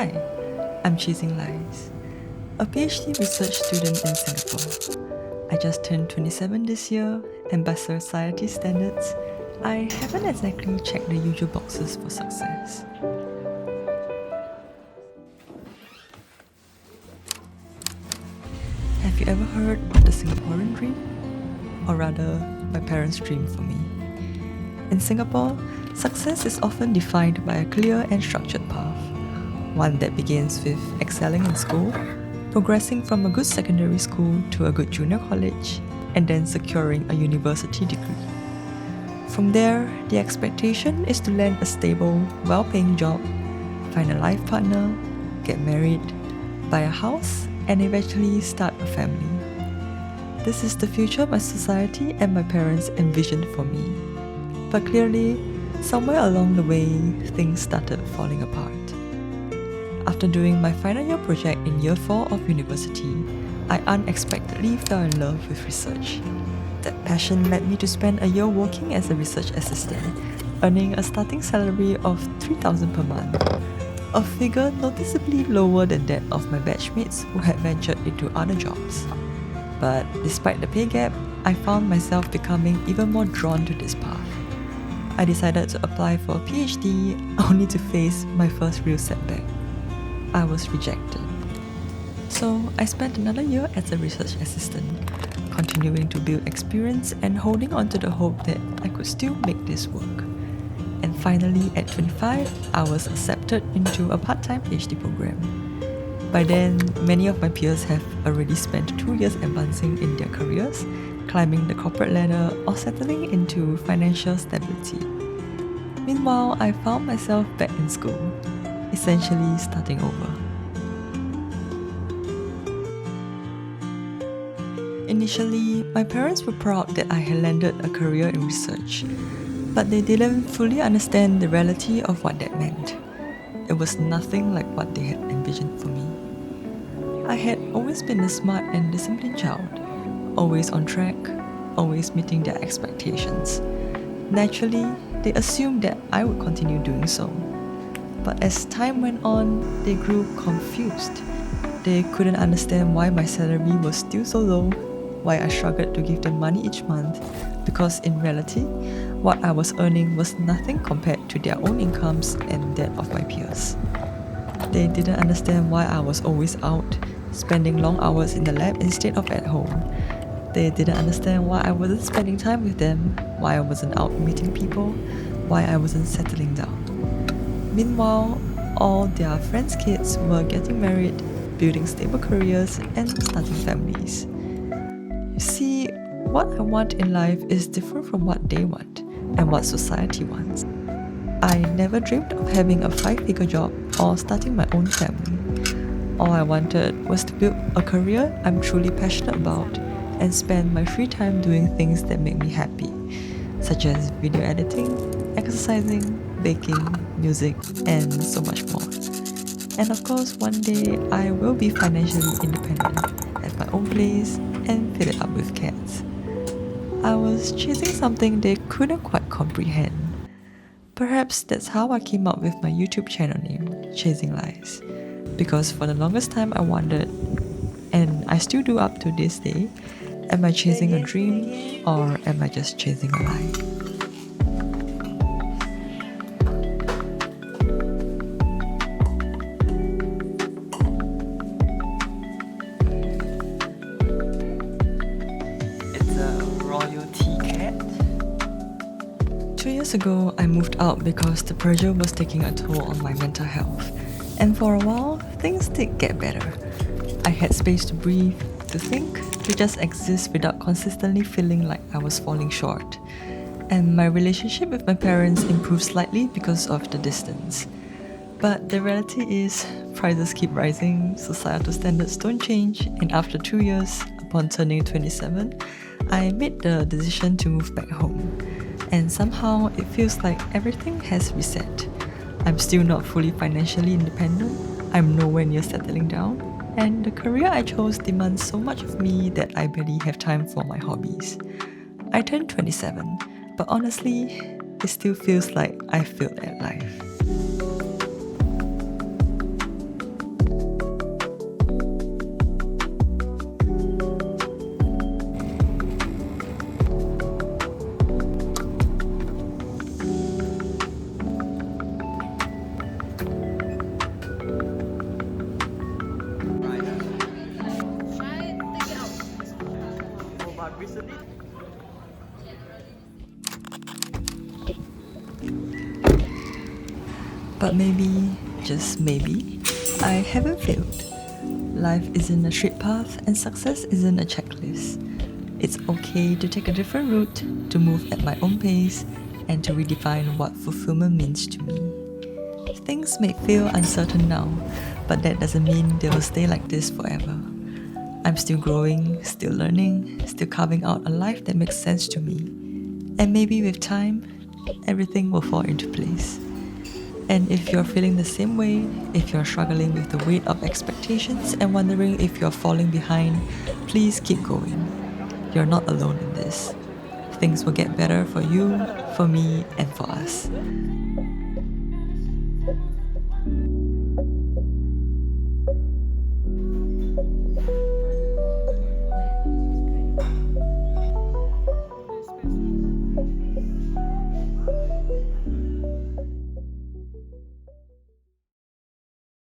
Hi, I'm Chasing Lies, a PhD research student in Singapore. I just turned 27 this year, and by society standards, I haven't exactly checked the usual boxes for success. Have you ever heard of the Singaporean dream? Or rather, my parents' dream for me. In Singapore, success is often defined by a clear and structured path. One that begins with excelling in school, progressing from a good secondary school to a good junior college, and then securing a university degree. From there, the expectation is to land a stable, well-paying job, find a life partner, get married, buy a house, and eventually start a family. This is the future my society and my parents envisioned for me. But clearly, somewhere along the way, things started falling apart. After doing my final year project in year 4 of university, I unexpectedly fell in love with research. That passion led me to spend a year working as a research assistant, earning a starting salary of 3,000 per month, a figure noticeably lower than that of my batchmates who had ventured into other jobs. But despite the pay gap, I found myself becoming even more drawn to this path. I decided to apply for a PhD only to face my first real setback. I was rejected. So I spent another year as a research assistant, continuing to build experience and holding on to the hope that I could still make this work. And finally, at 25, I was accepted into a part-time PhD program. By then, many of my peers have already spent 2 years advancing in their careers, climbing the corporate ladder, or settling into financial stability. Meanwhile, I found myself back in school, essentially starting over. Initially, my parents were proud that I had landed a career in research, but they didn't fully understand the reality of what that meant. It was nothing like what they had envisioned for me. I had always been a smart and disciplined child, always on track, always meeting their expectations. Naturally, they assumed that I would continue doing so. But as time went on, they grew confused. They couldn't understand why my salary was still so low, why I struggled to give them money each month, because in reality, what I was earning was nothing compared to their own incomes and that of my peers. They didn't understand why I was always out, spending long hours in the lab instead of at home. They didn't understand why I wasn't spending time with them, why I wasn't out meeting people, why I wasn't settling down. Meanwhile, all their friends' kids were getting married, building stable careers, and starting families. You see, what I want in life is different from what they want and what society wants. I never dreamed of having a 5-figure job or starting my own family. All I wanted was to build a career I'm truly passionate about and spend my free time doing things that make me happy, such as video editing, exercising, baking, music, and so much more. And of course, one day I will be financially independent, have my own place, and fill it up with cats. I was chasing something they couldn't quite comprehend. Perhaps that's how I came up with my YouTube channel name, Chasing Lies. Because for the longest time I wondered, and I still do up to this day, am I chasing a dream or am I just chasing a lie? It's a royalty cat. 2 years ago, I moved out because the pressure was taking a toll on my mental health. And for a while, things did get better. I had space to breathe, to think, to just exist without consistently feeling like I was falling short. And my relationship with my parents improved slightly because of the distance. But the reality is, prices keep rising, societal standards don't change, and after 2 years, upon turning 27, I made the decision to move back home. And somehow, it feels like everything has reset. I'm still not fully financially independent, I'm nowhere near settling down, and the career I chose demands so much of me that I barely have time for my hobbies. I turned 27, but honestly, it still feels like I failed at life. But maybe, just maybe, I haven't failed. Life isn't a straight path and success isn't a checklist. It's okay to take a different route, to move at my own pace, and to redefine what fulfillment means to me. Things may feel uncertain now, but that doesn't mean they will stay like this forever. I'm still growing, still learning, still carving out a life that makes sense to me. And maybe with time, everything will fall into place. And if you're feeling the same way, if you're struggling with the weight of expectations and wondering if you're falling behind, please keep going. You're not alone in this. Things will get better for you, for me, and for us.